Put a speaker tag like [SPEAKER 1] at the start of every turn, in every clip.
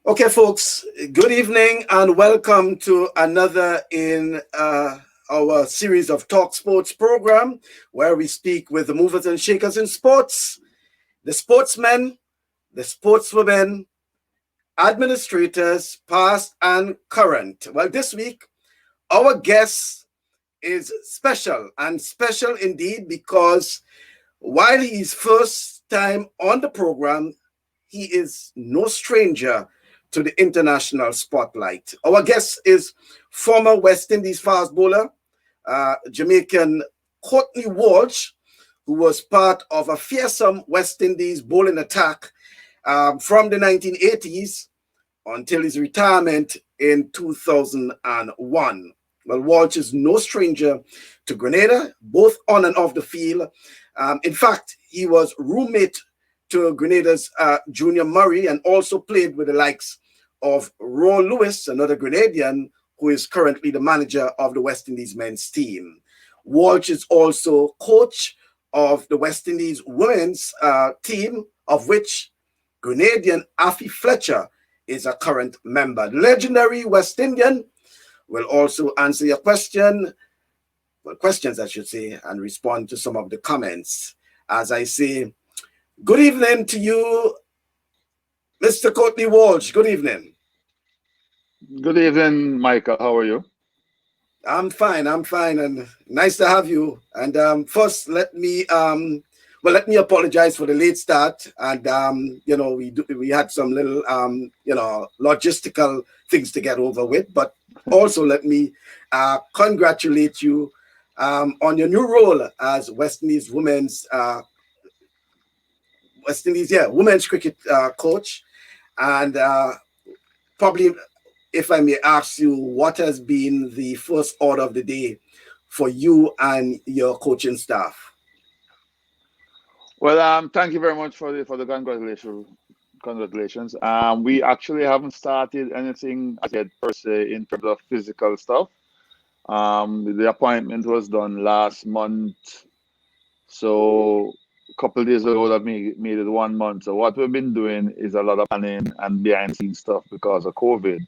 [SPEAKER 1] Okay, folks, good evening and welcome to another in our series of Talk Sports program where we speak with the movers and shakers in sports, the sportsmen, the sportswomen, administrators, past and current. Well, this week, our guest is special and special indeed because while he is first time on the program, he is no stranger to the international spotlight. Our guest is former West Indies fast bowler, Jamaican Courtney Walsh, who was part of a fearsome West Indies bowling attack from the 1980s until his retirement in 2001. Well, Walsh is no stranger to Grenada, both on and off the field. In fact, he was roommate to Grenada's Junior Murray and also played with the likes of Roy Lewis, another Grenadian, who is currently the manager of the West Indies men's team. Walsh is also coach of the West Indies women's team, of which Grenadian Afi Fletcher is a current member. The legendary West Indian will also answer your questions, I should say, and respond to some of the comments. As I say, good evening to you, Mr. Courtney Walsh. Good evening.
[SPEAKER 2] Good evening, Michael. How are you?
[SPEAKER 1] I'm fine, and nice to have you. And first, let me apologize for the late start. And we had some little logistical things to get over with. But also, let me congratulate you on your new role as West Indies women's cricket coach, and probably, if I may ask you, what has been the first order of the day for you and your coaching staff?
[SPEAKER 2] Well, thank you very much for the congratulations. Congratulations. We actually haven't started anything as yet per se in terms of physical stuff. The appointment was done last month, so a couple of days ago that made it 1 month. So what we've been doing is a lot of planning and behind the scenes stuff because of COVID.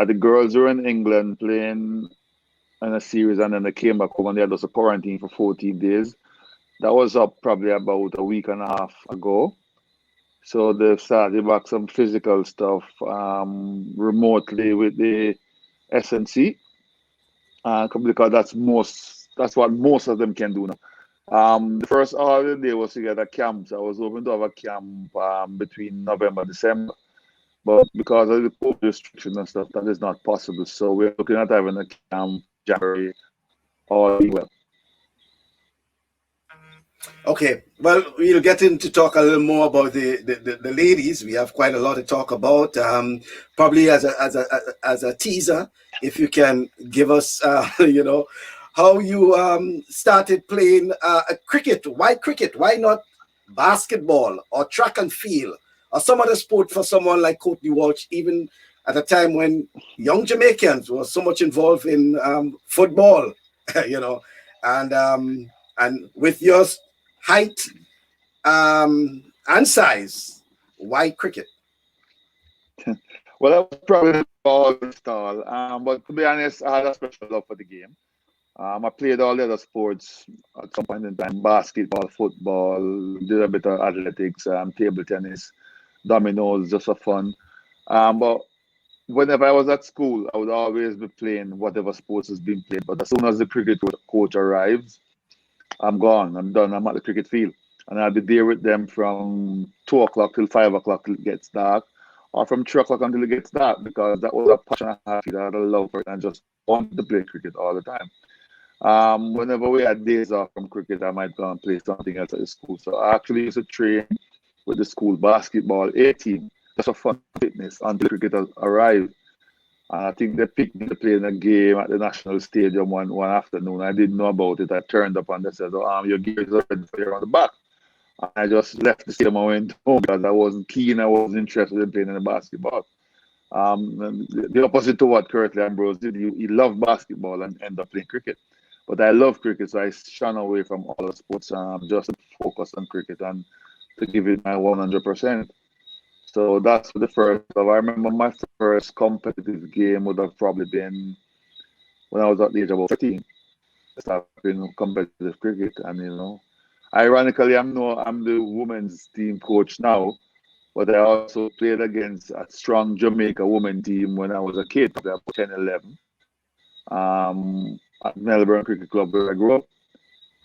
[SPEAKER 2] The girls were in England playing in a series, and then they came back home and they had us a quarantine for 14 days. That was up probably about a week and a half ago. So they've started back some physical stuff remotely with the SNC, because that's what most of them can do now. The first order of the day was to get a camp. So I was hoping to have a camp between November and December. But because of the COVID restrictions and stuff, that is not possible. So we're looking at having a camp January or well.
[SPEAKER 1] Okay, well, we'll get into talk a little more about the ladies. We have quite a lot to talk about. Probably as a teaser, if you can give us, how you started playing cricket. Why cricket? Why not basketball or track and field or some other sport for someone like Courtney Walsh, even at a time when young Jamaicans were so much involved in football, and with your height and size, why cricket?
[SPEAKER 2] Well, that was probably all install. But to be honest, I had a special love for the game. I played all the other sports at some point in time: basketball, football, did a bit of athletics, table tennis, dominoes, just for fun. But whenever I was at school, I would always be playing whatever sports is being played. But as soon as the cricket coach arrives, I'm gone. I'm done. I'm at the cricket field. And I'll be there with them from 2 o'clock till 5 o'clock till it gets dark, or from 3 o'clock until it gets dark, because that was a passion I had. I had a love for it and just wanted to play cricket all the time. Whenever we had days off from cricket, I might go and play something else at the school. So I actually used to train with the school basketball A team just for fun fitness until cricket arrived. And I think they picked me to play in a game at the National Stadium one afternoon. I didn't know about it. I turned up and they said, "Oh, your gear is ready for you on the back." And I just left the stadium and went home because I wasn't keen. I wasn't interested in playing in the basketball. The opposite to what Curtly Ambrose did. He loved basketball and ended up playing cricket. But I love cricket, so I shun away from all the sports just to focus on cricket and to give it my 100%. So that's the first. I remember my first competitive game would have probably been when I was at the age of about 13. I started playing competitive cricket, and ironically, I'm the women's team coach now, but I also played against a strong Jamaica women team when I was a kid, about 10, 11, at Melbourne Cricket Club where I grew up.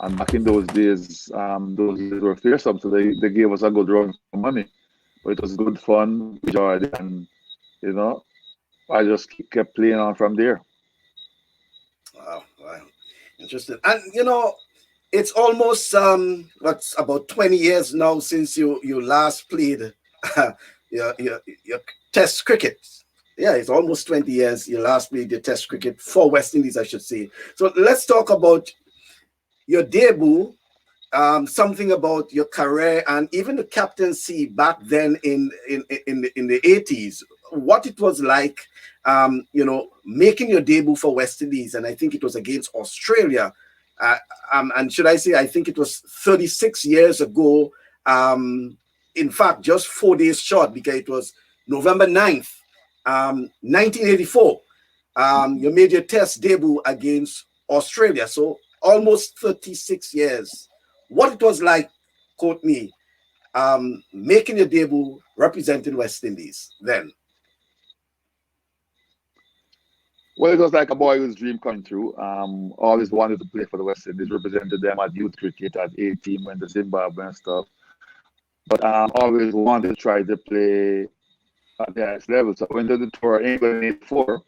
[SPEAKER 2] And back in those days were fearsome, so they gave us a good run for money. But it was good fun, we enjoyed it, and you know, I just kept playing on from there.
[SPEAKER 1] Wow, wow, interesting. And it's almost what's about 20 years now since you last played your Test cricket. Yeah, it's almost 20 years you last played your Test cricket for West Indies, I should say. So let's talk about your debut, something about your career and even the captaincy back then in the 80s, what it was like, making your debut for West Indies, and I think it was against Australia. Uh, and should I say, I think it was 36 years ago. In fact, just 4 days short, because it was November 9th, 1984. You made your Test debut against Australia. So almost 36 years. What it was like, Courtney, making your debut representing West Indies then?
[SPEAKER 2] Well, it was like a boy's dream coming true. Always wanted to play for the West Indies, represented them at youth cricket at 18, went to Zimbabwe and stuff. But always wanted to try to play at the highest level. So I went to the tour England in '84.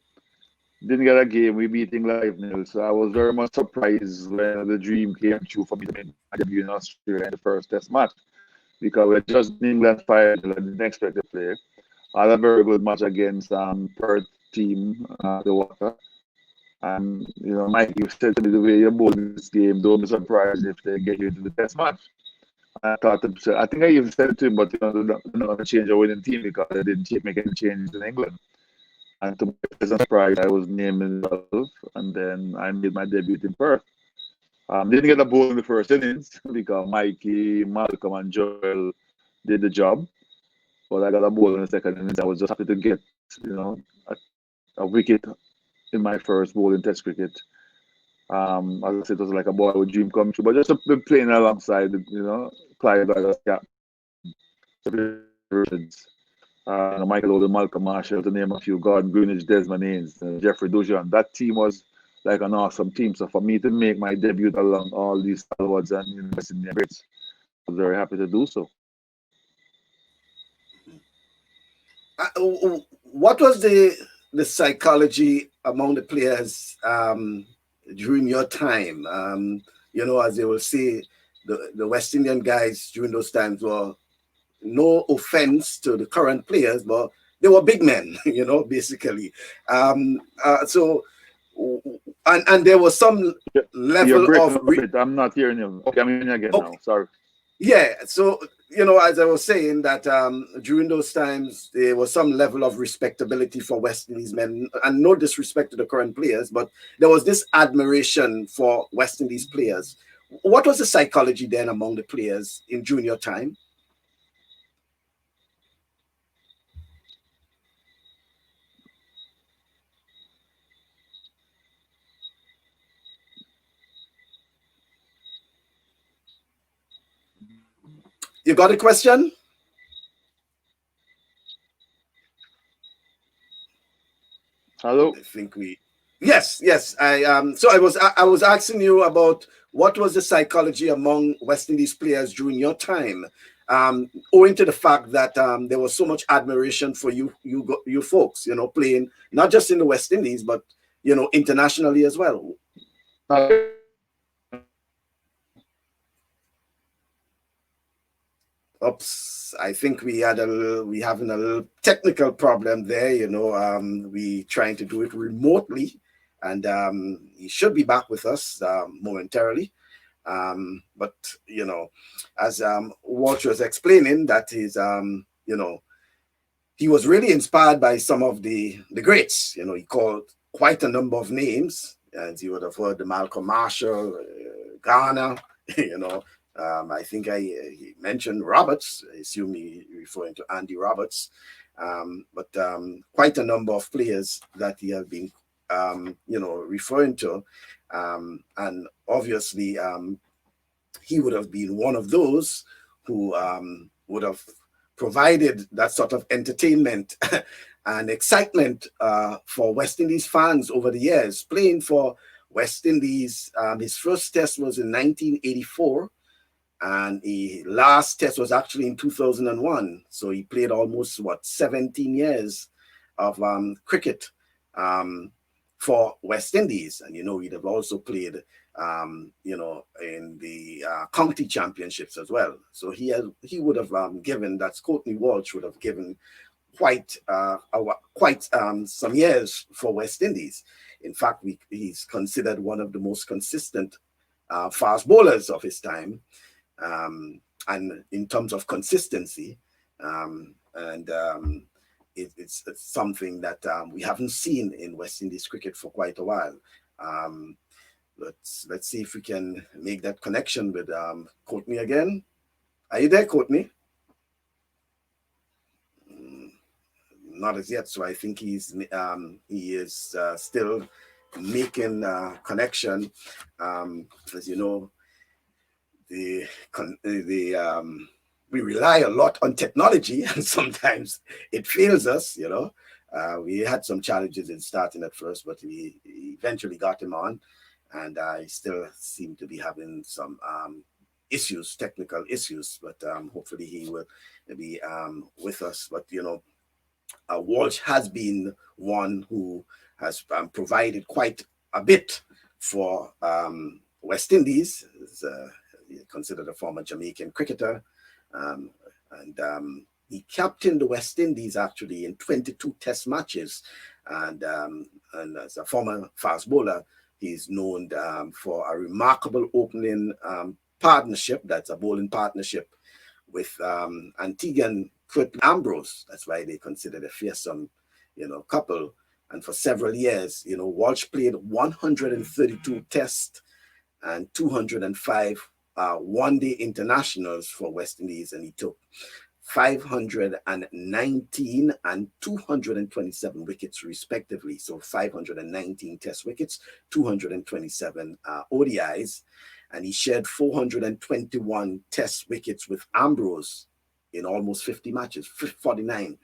[SPEAKER 2] Didn't get a game. We beat England 5-0. So I was very much surprised when the dream came true for me to make my debut in Australia in the first Test match, because we had just beaten England 5-0 and didn't expect to play. I had a very good match against Perth team, the Water. And Mike, you said to me, the way you bowled this game, don't be surprised if they get you into the Test match. I thought, I think I even said it to him, but they're not going to change a winning team because they didn't make any changes in England. And to my pleasant surprise, I was named in 12, and then I made my debut in Perth. Didn't get a ball in the first innings because Mikey, Malcolm, and Joel did the job. But I got a ball in the second innings. I was just happy to get, a wicket in my first bowl in Test cricket. As I said, it was like a boyhood dream come true. But just to be playing alongside, Clive as captain, Michael Oden, Malcolm Marshall, to name a few, Gordon Greenwich, Desmond Haynes, Jeffrey Dujan. That team was like an awesome team. So for me to make my debut along all these stalwarts and West Indian greats, I was very happy to do so.
[SPEAKER 1] What was the psychology among the players during your time? As they will say, the West Indian guys during those times were, no offense to the current players, but they were big men, basically. So, and there was some
[SPEAKER 2] You're
[SPEAKER 1] level
[SPEAKER 2] breaking
[SPEAKER 1] of.
[SPEAKER 2] up a bit. I'm not hearing you. Okay, I'm hearing you again now. Sorry.
[SPEAKER 1] Yeah, so as I was saying, that during those times there was some level of respectability for West Indies men, and no disrespect to the current players, but there was this admiration for West Indies players. What was the psychology then among the players in junior time? You got a question?
[SPEAKER 2] Hello.
[SPEAKER 1] I think we. Yes. So I was asking you about what was the psychology among West Indies players during your time, owing to the fact that there was so much admiration for you folks, playing not just in the West Indies but internationally as well. Oops, I think we having a little technical problem there. We trying to do it remotely, and he should be back with us momentarily. But as Walsh was explaining, that is, he was really inspired by some of the greats. He called quite a number of names, as you would have heard, the Malcolm Marshall, Ghana, I think he mentioned Roberts. I assume he referring to Andy Roberts. But quite a number of players that he has been, referring to. And obviously, he would have been one of those who would have provided that sort of entertainment and excitement for West Indies fans over the years, playing for West Indies. His first test was in 1984, and the last test was actually in 2001. So he played almost, 17 years of cricket for West Indies. And, he'd have also played, in the county championships as well. So he would have given, that's Courtney Walsh would have given quite some years for West Indies. In fact, he's considered one of the most consistent fast bowlers of his time. And in terms of consistency, it's something that we haven't seen in West Indies cricket for quite a while. Let's see if we can make that connection with Courtney again. Are you there, Courtney? Not as yet. So I think he is still making connection. As you know, we rely a lot on technology, and sometimes it fails us. We had some challenges in starting at first, but we eventually got him on, and I still seem to be having some technical issues, but hopefully he will be with us. But Walsh has been one who has provided quite a bit for West Indies. He's considered a former Jamaican cricketer, and he captained the West Indies actually in 22 Test matches, and as a former fast bowler, he's known for a remarkable opening partnership. That's a bowling partnership with Antiguan Curtly Ambrose. That's why they consider the fearsome, couple. And for several years, Walsh played 132 Tests and 205 one-day internationals for West Indies, and he took 519 and 227 wickets respectively. So 519 Test wickets, 227 ODIs, and he shared 421 Test wickets with Ambrose in almost 50 matches, 49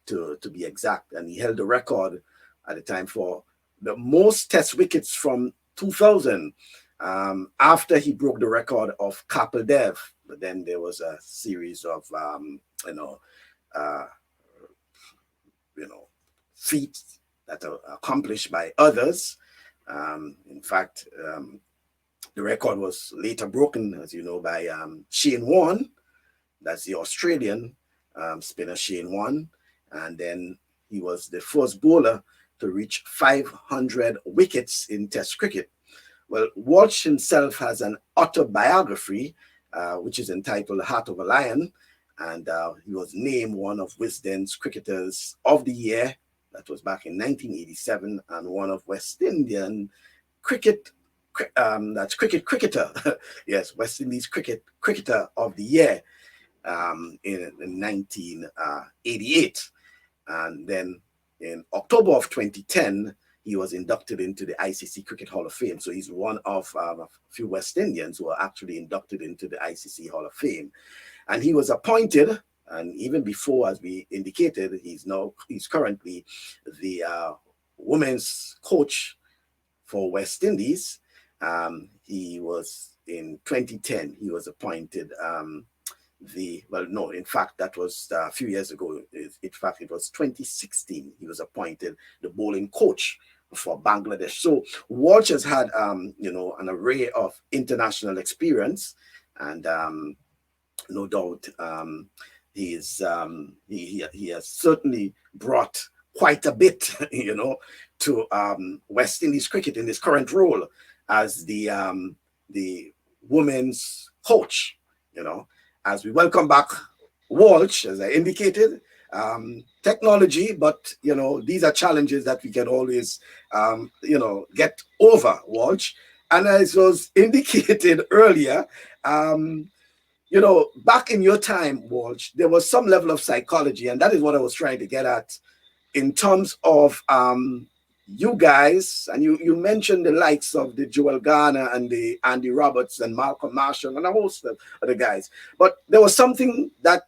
[SPEAKER 1] to be exact. And he held the record at the time for the most Test wickets from 2000, after he broke the record of Kapil Dev. But then there was a series of, feats that are accomplished by others. In fact, the record was later broken, as you know, by Shane Warne. That's the Australian spinner Shane Warne. And then he was the first bowler to reach 500 wickets in Test cricket. Well, Walsh himself has an autobiography, which is entitled The Heart of a Lion. And he was named one of Wisden's Cricketers of the Year. That was back in 1987. And one of West Indian cricketer. Yes, West Indies cricketer of the year in 1988. And then in October of 2010, he was inducted into the ICC Cricket Hall of Fame. So he's one of a few West Indians who are actually inducted into the ICC Hall of Fame. And he was appointed, and even before, as we indicated, he's currently the women's coach for West Indies. He was in 2010, he was appointed in fact, that was a few years ago. In fact, it was 2016. He was appointed the bowling coach for Bangladesh. So Walsh has had, an array of international experience, and no doubt he has certainly brought quite a bit, to West Indies cricket in his current role as the women's coach, As we welcome back Walsh, as I indicated, technology, but, these are challenges that we can always, get over, Walsh. And as was indicated earlier, back in your time, Walsh, there was some level of psychology, and that is what I was trying to get at in terms of you guys, and you mentioned the likes of the Joel Garner and the Andy Roberts and Malcolm Marshall and a host of other guys. But there was something that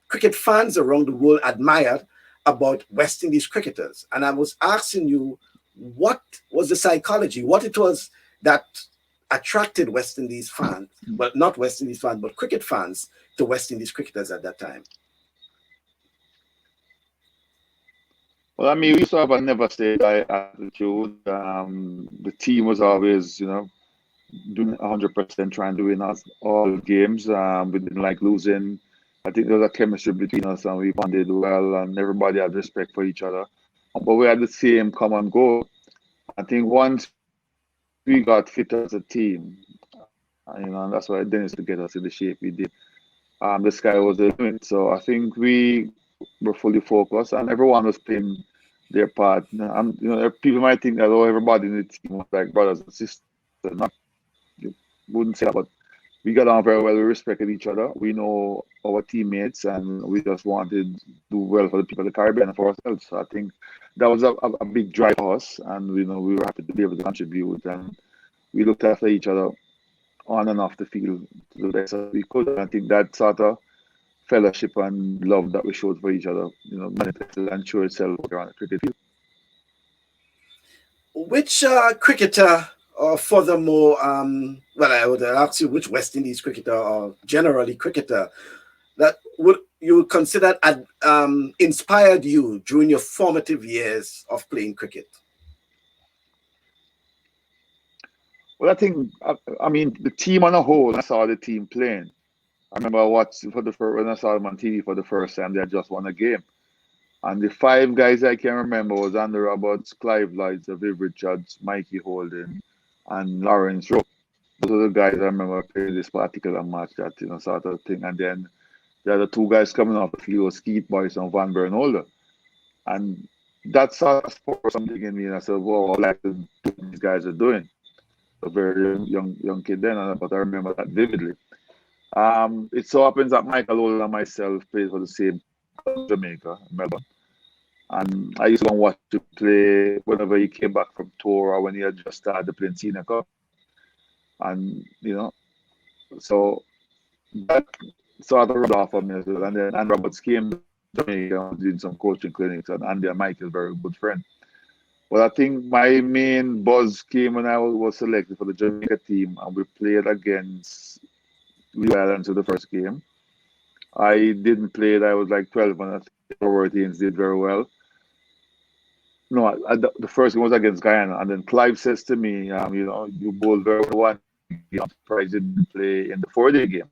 [SPEAKER 1] cricket fans around the world admired about West Indies cricketers. And I was asking you, what was the psychology, what it was that attracted West Indies fans, well, not West Indies fans, but cricket fans to West Indies cricketers at that time?
[SPEAKER 2] Well, I mean, we used to have a never say die attitude. The team was always, doing 100% trying to win us all games. We didn't like losing. I think there was a chemistry between us and we bonded well and everybody had respect for each other. But we had the same common goal. I think once we got fit as a team, and that's why Dennis to get us in the shape we did. The sky was the limit. So I think we were fully focused and everyone was playing their part. People might think that everybody in the team was like brothers and sisters. Not, you wouldn't say that, but we got on very well. We respected each other. We know our teammates, and we just wanted to do well for the people of the Caribbean and for ourselves. So I think that was a big drive for us, and we were happy to be able to contribute. And we looked after each other on and off the field to the best we could. And I think that sort of fellowship and love that we showed for each other, manifested and showed itself around the cricket field.
[SPEAKER 1] Which cricketer, or furthermore, well, I would ask you which West Indies cricketer or generally cricketer that would you consider inspired you during your formative years of playing cricket?
[SPEAKER 2] Well, I think, I mean, the team on a whole, I saw the team playing. I remember watching when I saw them on TV for the first time, they had just won a game. And the five guys I can remember was Andy Roberts, Clive Lloyd, Viv Richards, Mikey Holden, and Lawrence Rowe. Those are the guys I remember playing this particular match, that sort of thing. And then the other two guys coming off the field was Keith Boyce and Van Bernholder. And that sort of sparked something in me, and I said, "Wow, I like to do what these guys are doing." A very young kid then, but I remember that vividly. It so happens that Michael Ola and myself played for the same club, Jamaica, Melbourne. And I used to go and watch him play whenever he came back from tour or when he had just started playing Senior Cup. And, so that sort of rubbed off on me as well. And then Andy Roberts came to Jamaica and was doing some coaching clinics, and Andy and Michael, very good friend. Well, I think my main buzz came when I was selected for the Jamaica team and we played against Lee Islands in the first game. I didn't play it. I was like 12 and I think Robert Haynes did very well. No, the first game was against Guyana, and then Clive says to me, you bowled very well. I'm surprised you didn't play in the 4-day game.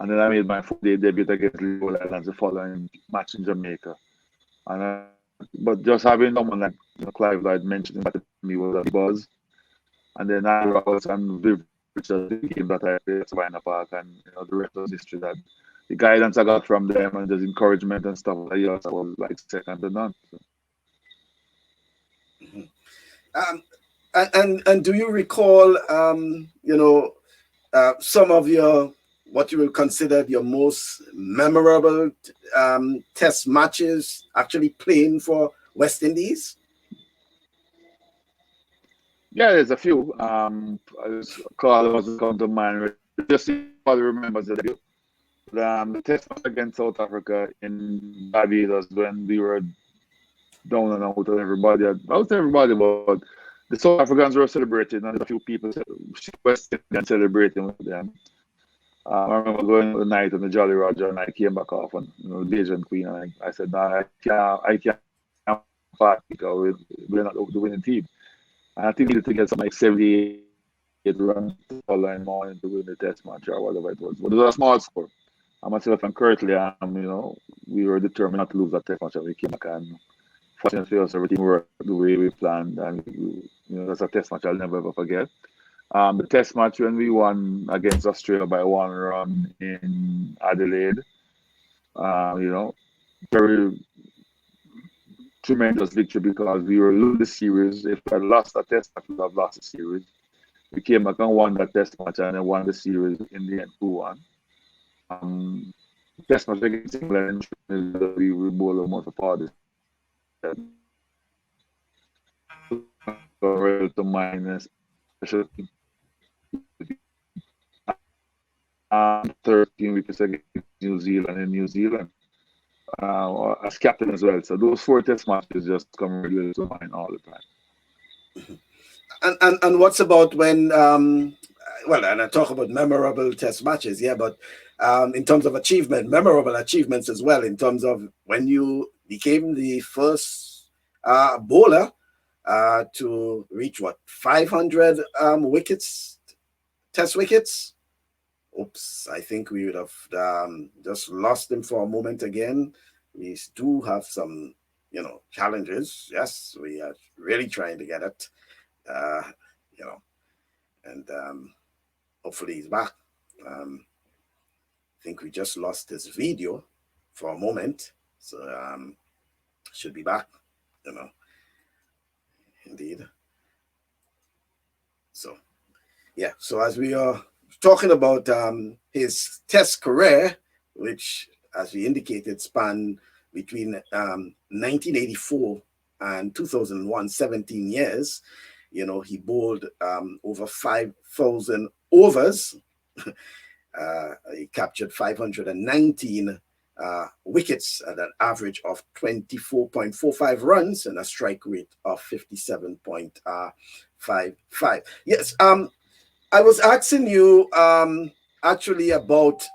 [SPEAKER 2] And then I made my 4-day debut against Lee Islands the following match in Jamaica. But just having someone like Clive Lloyd mentioning that to me was a buzz. And then I was and Viv Richards, the game that I played at Savannah Park, and the rest was history. That the guidance I got from them and the encouragement and stuff like that was like second to none. So.
[SPEAKER 1] And do you recall, some of your what you will consider your most memorable test matches actually playing for West Indies?
[SPEAKER 2] Yeah, there's a few. Carl wasn't come to mind. Just everybody remembers the debut. The test match against South Africa in Barbados when we were down and out and everybody. Out everybody, but the South Africans were celebrating, and a few people West Indians celebrating with them. I remember going the night on the Jolly Roger, and I came back off on the Asian Queen, and I said, "No, I can't part because we're not the winning team." And I think we needed to get something like 78 runs the following morning to win the test match or whatever it was. But it was a small score. And myself and Curtly, we were determined not to lose that test match, and we came back, and fortunately for us, everything worked the way we planned, and that's a test match I'll never ever forget. The test match when we won against Australia by 1 run in Adelaide, very tremendous victory because we were losing the series. If we had lost that test match, we would have lost the series. We came back and won that test match and then won the series in the end 2-1. Test match against England in Trinidad, we bowl them out of order. Real to minus special 13 wickets against New Zealand in New Zealand as captain as well. So those 4 test matches just come really to mind all the time.
[SPEAKER 1] And what's about when well, and I talk about memorable test matches, yeah, but in terms of achievement, memorable achievements as well, in terms of when you became the first bowler to reach 500 wickets, test wickets. Oops, I think we would have just lost him for a moment again. We do have some, challenges. Yes, we are really trying to get it, and hopefully he's back. I think we just lost his video for a moment, so should be back, indeed. So, yeah, so as we are talking about his test career, which, as we indicated, spanned between 1984 and 2001, 17 years. He bowled over 5,000 overs. He captured 519 wickets at an average of 24.45 runs and a strike rate of 57.55. Yes, I was asking you actually about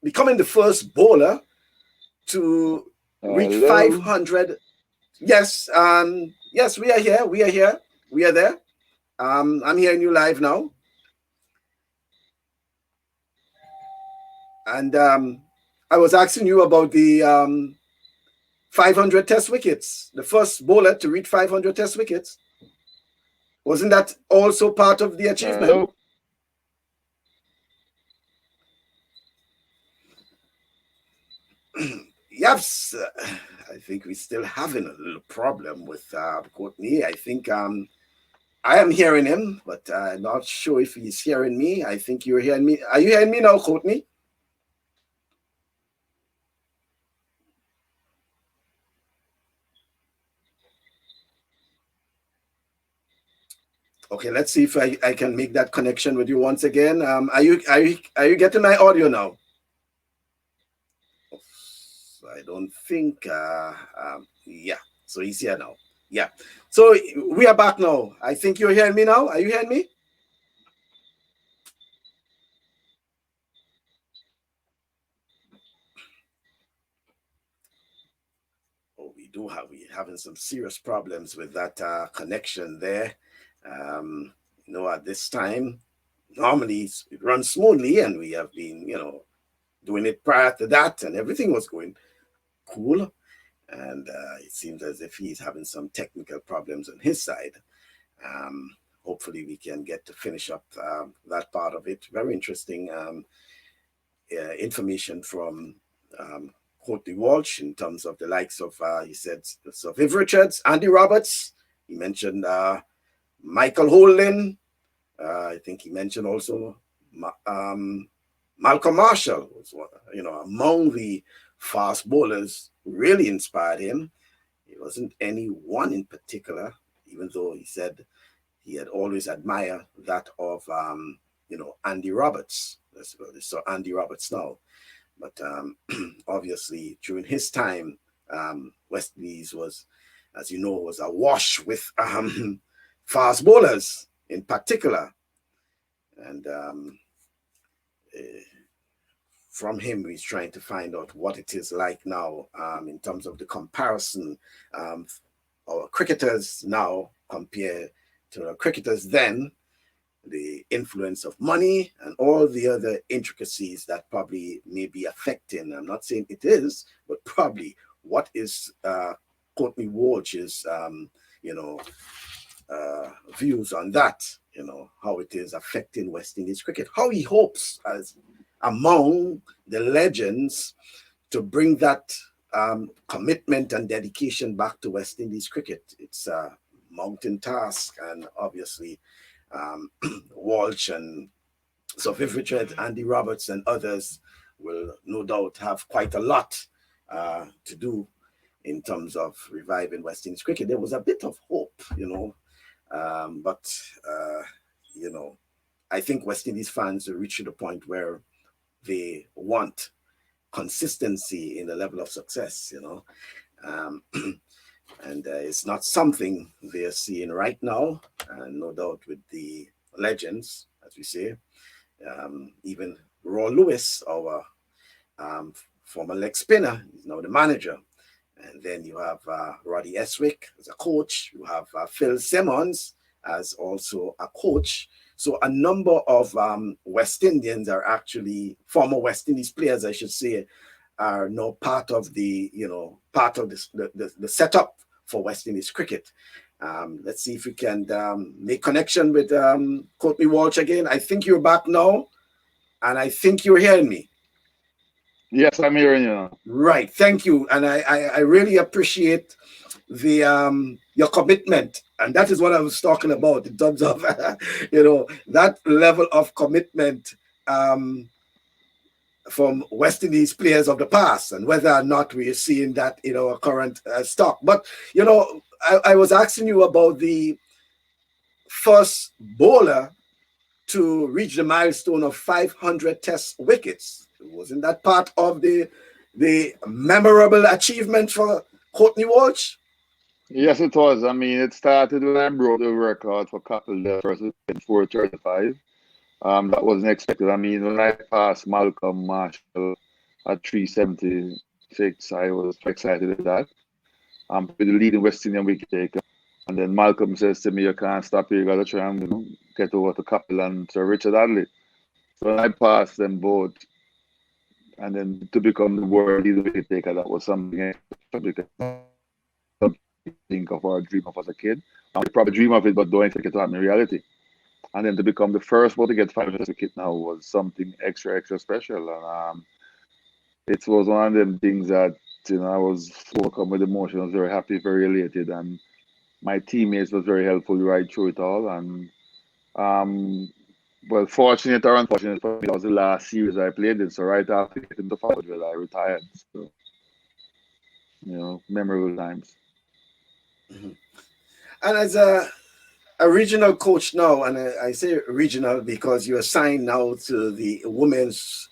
[SPEAKER 1] becoming the first bowler to reach 500. Yes, yes, we are here. We are here. We are there. I'm hearing you live now. And I was asking you about the 500 test wickets, the first bowler to reach 500 test wickets. Wasn't that also part of the achievement? Yes, I think we're still having a little problem with Courtney. I think I am hearing him, but I'm not sure if he's hearing me. I think you're hearing me. Are you hearing me now, Courtney? Okay, let's see if I can make that connection with you once again. Are you getting my audio now? I don't think. Yeah. So he's here now. Yeah. So we are back now. I think you're hearing me now. Are you hearing me? Oh, we're having some serious problems with that connection there. At this time, normally it runs smoothly, and we have been, doing it prior to that, and everything was going cool. And it seems as if he's having some technical problems on his side. Hopefully we can get to finish up that part of it. Very interesting information from Courtney Walsh in terms of the likes of, he said, so Viv Richards, Andy Roberts. He mentioned Michael Holding. I think he mentioned also Malcolm Marshall was, among the fast bowlers who really inspired him. It wasn't any one in particular, even though he said he had always admired that of, Andy Roberts. So Andy Roberts now. But obviously, during his time, West Indies was, as you know, was awash with fast bowlers in particular. And from him, he's trying to find out what it is like now in terms of the comparison. Our cricketers now compared to the cricketers then, the influence of money and all the other intricacies that probably may be affecting. I'm not saying it is, but probably what is Courtney Walsh's, views on that, how it is affecting West Indies cricket, how he hopes as among the legends to bring that commitment and dedication back to West Indies cricket. It's a mountain task, and obviously Walsh and So Viv Richards, Andy Roberts, and others will no doubt have quite a lot to do in terms of reviving West Indies cricket. There was a bit of hope, but you know, I think West Indies fans have reached to the point where they want consistency in the level of success, um, and it's not something they're seeing right now, and no doubt with the legends, as we say, even Raw Lewis, our um, former leg spinner, is now the manager. And then you have Roddy Eswick as a coach. You have Phil Simmons as also a coach. So a number of West Indians are actually former West Indies players, I should say, are now part of the the setup for West Indies cricket. Let's see if we can make connection with Courtney Walsh again. I think you're back now, and I think you're hearing me.
[SPEAKER 2] Yes, I'm hearing you.
[SPEAKER 1] Right, thank you, and I really appreciate the your commitment, and that is what I was talking about in terms of that level of commitment from West Indies players of the past, and whether or not we are seeing that in our current stock. But I was asking you about the first bowler to reach the milestone of 500 Test wickets. Wasn't that part of the memorable achievement for Courtney Walsh?
[SPEAKER 2] Yes, it was. I mean, it started when I broke the record for couple there first in 4:35. That wasn't expected. I mean, when I passed Malcolm Marshall at 376, I was excited at that. With the leading West Indian wicket taker. And then Malcolm says to me, "You can't stop here. You got to try and get over to Capel and Sir Richard Hadley." So when I passed them both, and then to become the world leading wicket taker, that was something extra because think of or dream of as a kid. I probably dream of it, but don't think it to happen in reality. And then to become the first one to get 500 wicket now was something extra special. And it was one of them things that I was overcome with emotion. I was very happy, very elated, and my teammates was very helpful right through it all. And well, fortunate or unfortunate for me, that was the last series I played in. So right after getting the 500, I retired. So memorable times.
[SPEAKER 1] Mm-hmm. And as a regional coach now, and I say regional because you are assigned now to the women's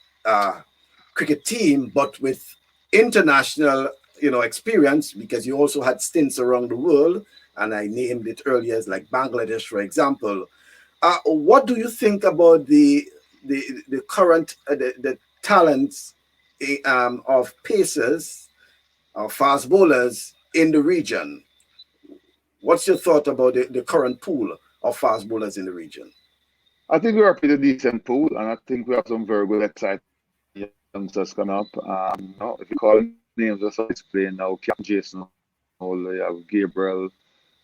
[SPEAKER 1] cricket team, but with international, experience, because you also had stints around the world, and I named it earlier as like Bangladesh, for example. What do you think about the current the talents of pacers or fast bowlers in the region? What's your thought about the current pool of fast bowlers in the region?
[SPEAKER 2] I think we're a pretty decent pool, and I think we have some very good, exciting youngsters coming up. If you call names, just explain now, Captain Jason, you have Gabriel,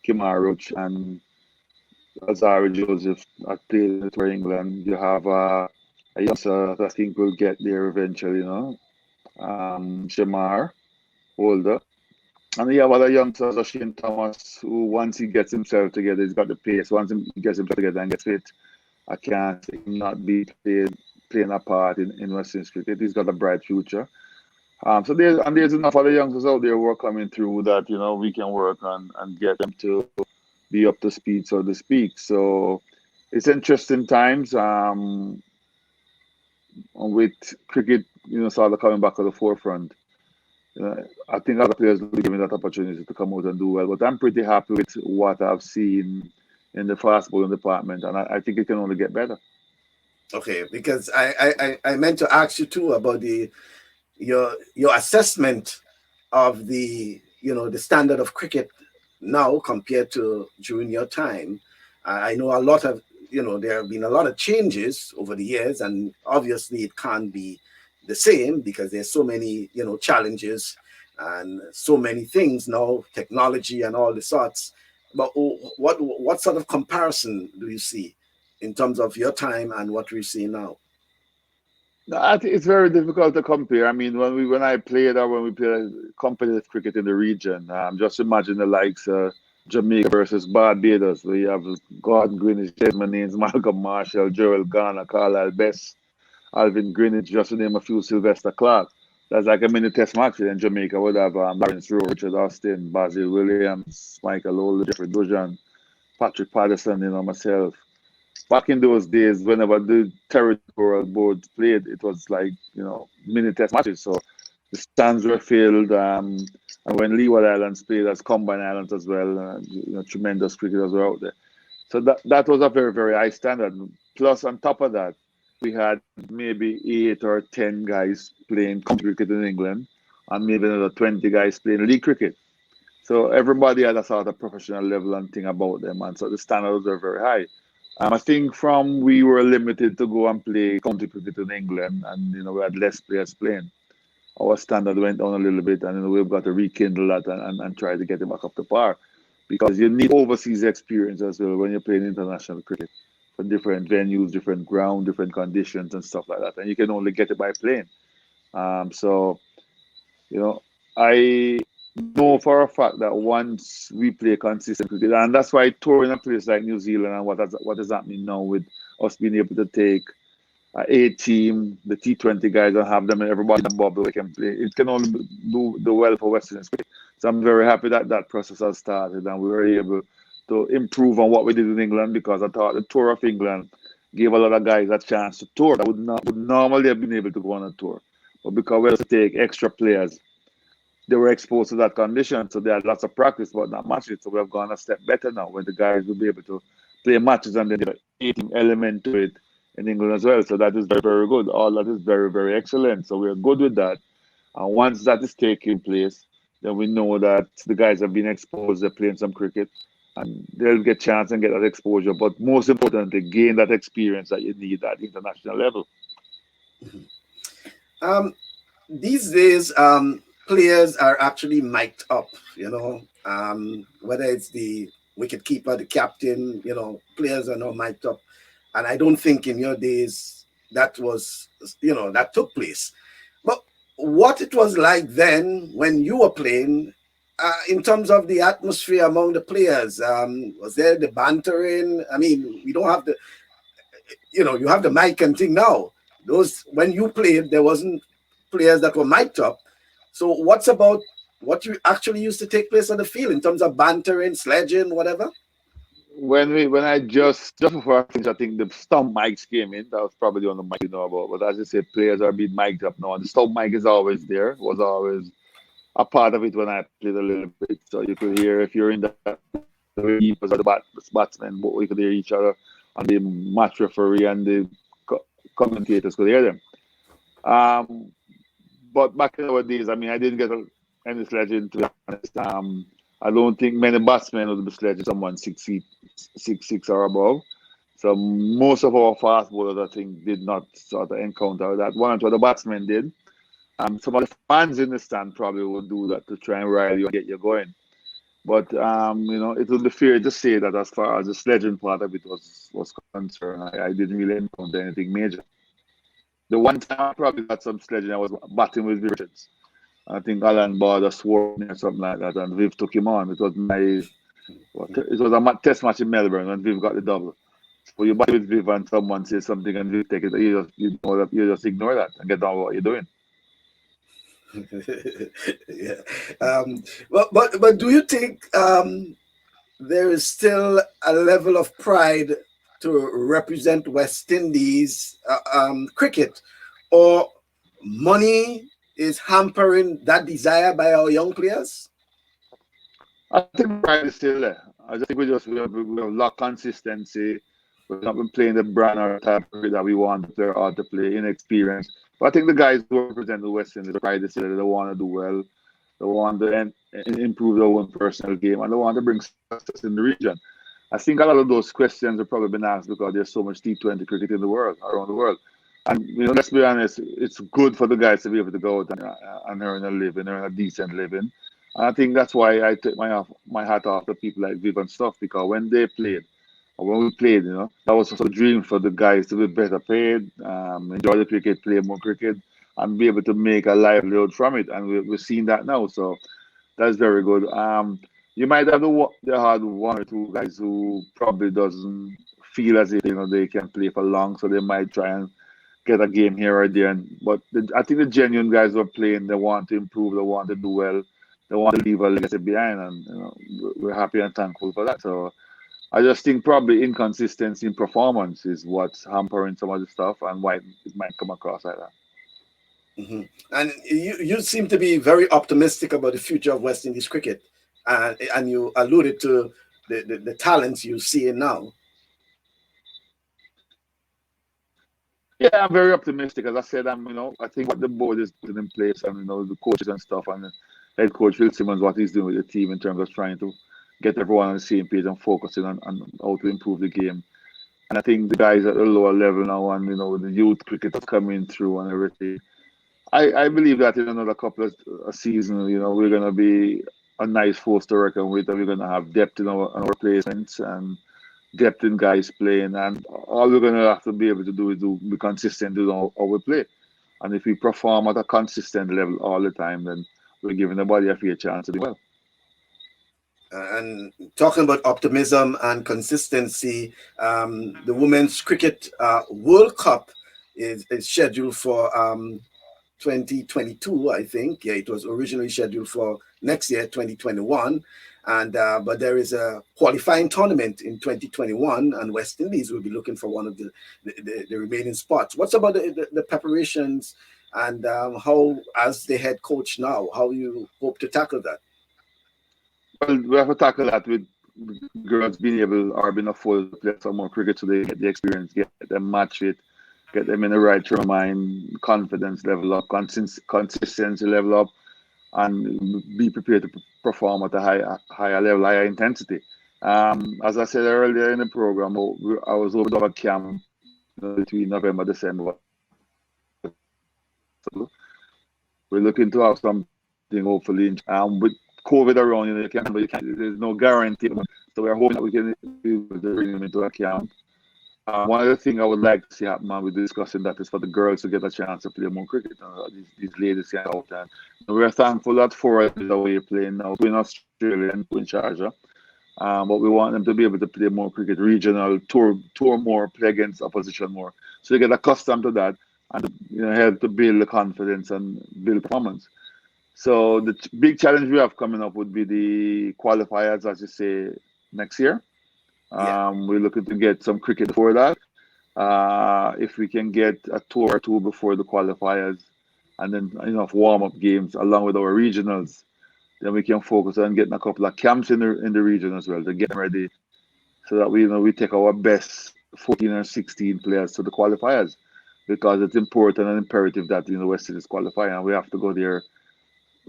[SPEAKER 2] Kimar Roach, and Azari Joseph at played for England. You have a youngster that I think will get there eventually, Shamar, older. And you have other youngsters, Shane Thomas, who once he gets himself together, he's got the pace. Once he gets himself together and gets fit, I can't see him not be playing a part in Western cricket. He's got a bright future. So there's enough other youngsters out there who are coming through that we can work on and get them to be up to speed, so to speak. So it's interesting times. With cricket, sort of coming back to the forefront. I think other players will be given that opportunity to come out and do well. But I'm pretty happy with what I've seen in the fast bowling department, and I think it can only get better.
[SPEAKER 1] Okay, because I meant to ask you too about your assessment of the the standard of cricket now compared to during your time. I know a lot of there have been a lot of changes over the years, and obviously it can't be the same because there's so many challenges and so many things now, technology and all the sorts. But what sort of comparison do you see in terms of your time and what we see now?
[SPEAKER 2] I think it's very difficult to compare. I mean, when I played or when we played competitive cricket in the region, just imagine the likes of Jamaica versus Barbados, where you have Gordon Greenwich, Desmond Haynes, Malcolm Marshall, Gerald Garner, Carlisle Best, Alvin Greenwich, just to name a few, Sylvester Clark. That's like a mini test match in Jamaica. Would have Lawrence Rowe, Richard Austin, Basil Williams, Michael Ola, Jeffrey Dujan, Patrick Patterson, myself. Back in those days, whenever the territorial boards played, it was like, mini test matches. So the stands were filled. And when Leeward Islands played as combined islands as well, tremendous cricketers were out there. So that was a very, very high standard. Plus, on top of that, we had maybe 8 or 10 guys playing county cricket in England, and maybe another 20 guys playing league cricket. So everybody had a sort of professional level and thing about them, and so the standards were very high. I think from we were limited to go and play county cricket in England, and we had less players playing. Our standard went down a little bit, and we've got to rekindle that and try to get it back up to par, because you need overseas experience as well when you're playing international cricket for different venues, different ground, different conditions, and stuff like that. And you can only get it by playing. So I know for a fact that once we play consistent cricket, and that's why touring a place like New Zealand and what is happening now with us being able to take A team, the T20 guys, and have them and everybody in the bubble they can play. It can only do well for Western cricket. So I'm very happy that that process has started and we were able to improve on what we did in England, because I thought the tour of England gave a lot of guys a chance to tour that would normally have been able to go on a tour. But because we had to take extra players, they were exposed to that condition, so they had lots of practice but not matches. So we have gone a step better now, where the guys will be able to play matches and then the team element to it in England as well. So that is very, very good. All that is very, very excellent. So we're good with that. And once that is taking place, then we know that the guys have been exposed, they're playing some cricket, and they'll get chance and get that exposure. But most importantly, gain that experience that you need at international level.
[SPEAKER 1] Um, these days, players are actually mic'd up, whether it's the wicketkeeper, the captain, players are now mic'd up. And I don't think in your days that was, that took place. But what it was like then when you were playing, in terms of the atmosphere among the players, was there the bantering? I mean, we don't have you have the mic and thing now. Those, when you played, there wasn't players that were mic'd up. So what's about what you actually used to take place on the field in terms of bantering, sledging, whatever?
[SPEAKER 2] When I just before I finish, I think the stump mics came in. That was probably the only mic you know about. But as you say, players are being mic'd up now. And the stump mic is always there. Was always a part of it when I played a little bit. So you could hear, if you're in the keepers or the batsmen, we could hear each other, and the match referee and the commentators could hear them. Um, but back in our days, I mean, I didn't get any sledging, to be honest. I don't think many batsmen would be sledging someone 6 feet, 6'6" or above. So most of our fast bowlers, I think, did not sort of encounter that. One or two of the batsmen did. Some of the fans in the stand probably would do that to try and rile you and get you going. But it would be fair to say that as far as the sledging part of it was concerned, I didn't really encounter anything major. The one time I probably got some sledging, I was batting with Richards. I think Alan Border swore at me or something like that, and Viv took him on. It was a test match in Melbourne when Viv got the double. So you bat with Viv and someone says something and Viv take it, you just ignore that and get on with what you're doing.
[SPEAKER 1] Yeah. But do you think there is still a level of pride to represent West Indies cricket, or money is hampering that desire by our young players?
[SPEAKER 2] I think the pride is still there. I just think we have lack consistency. We've not been playing the brand or type of cricket that we want the player out to play, inexperience. But I think the guys who represent the West Indies, the pride is still there. They want to do well. They want to improve their own personal game, and they want to bring success in the region. I think a lot of those questions have probably been asked because there's so much T20 cricket in the world, around the world. And let's be honest, it's good for the guys to be able to go out and earn a living, earn a decent living. And I think that's why I take my hat off to people like Viv and stuff, because when they played, or when we played, that was also a dream for the guys to be better paid, enjoy the cricket, play more cricket, and be able to make a livelihood from it. And we're seeing that now. So that's very good. you might have they had one or two guys who probably doesn't feel as if they can play for long, so they might try and get a game here or there. But I think the genuine guys who are playing, they want to improve, they want to do well, they want to leave a legacy behind, and we're happy and thankful for that. So I just think probably inconsistency in performance is what's hampering some of the stuff and why it might come across like that.
[SPEAKER 1] Mm-hmm. And you seem to be very optimistic about the future of West Indies cricket, and you alluded to the talents you see now.
[SPEAKER 2] Yeah, I'm very optimistic. As I said, I think what the board is putting in place, and the coaches and stuff, and the head coach Phil Simmons, what he's doing with the team in terms of trying to get everyone on the same page and focusing on how to improve the game. And I think the guys at the lower level now, and the youth cricketers coming through and everything, I believe that in another couple of a season, we're going to be a nice force to reckon with, and we're going to have depth in our placements and depth in guys playing, and all we're going to have to be able to do is be consistent in how we play. And if we perform at a consistent level all the time, then we're giving the body a fair chance to do well.
[SPEAKER 1] And talking about optimism and consistency, the Women's Cricket World Cup is scheduled for 2022, I think. Yeah, it was originally scheduled for next year, 2021. And but there is a qualifying tournament in 2021, and West Indies will be looking for one of the remaining spots. What's about the preparations, and how, as the head coach now, how you hope to tackle that?
[SPEAKER 2] Well, we have to tackle that with girls being afforded to play some more cricket so they get the experience, get them match it, get them in the right frame of mind, confidence level up, consistency level up, and be prepared to perform at a higher level, higher intensity. As I said earlier in the program, I was over at camp between November, December. So we're looking to have something hopefully. With COVID around, there's no guarantee. So we're hoping that we can bring them into account. One of the things I would like to see happen, man, we're discussing that, is for the girls to get a chance to play more cricket. These ladies can out, and we're thankful that 4 is away playing now, two in Australia and two in Sharjah. But we want them to be able to play more cricket, regional, tour more, play against opposition more, so they get accustomed to that and help to build the confidence and build performance. So the big challenge we have coming up would be the qualifiers, as you say, next year. We're looking to get some cricket before that. If we can get a tour or two before the qualifiers, and then enough warm-up games along with our regionals, then we can focus on getting a couple of camps in the region as well to get ready, so that we take our best 14 or 16 players to the qualifiers, because it's important and imperative that West Indies qualify, and we have to go there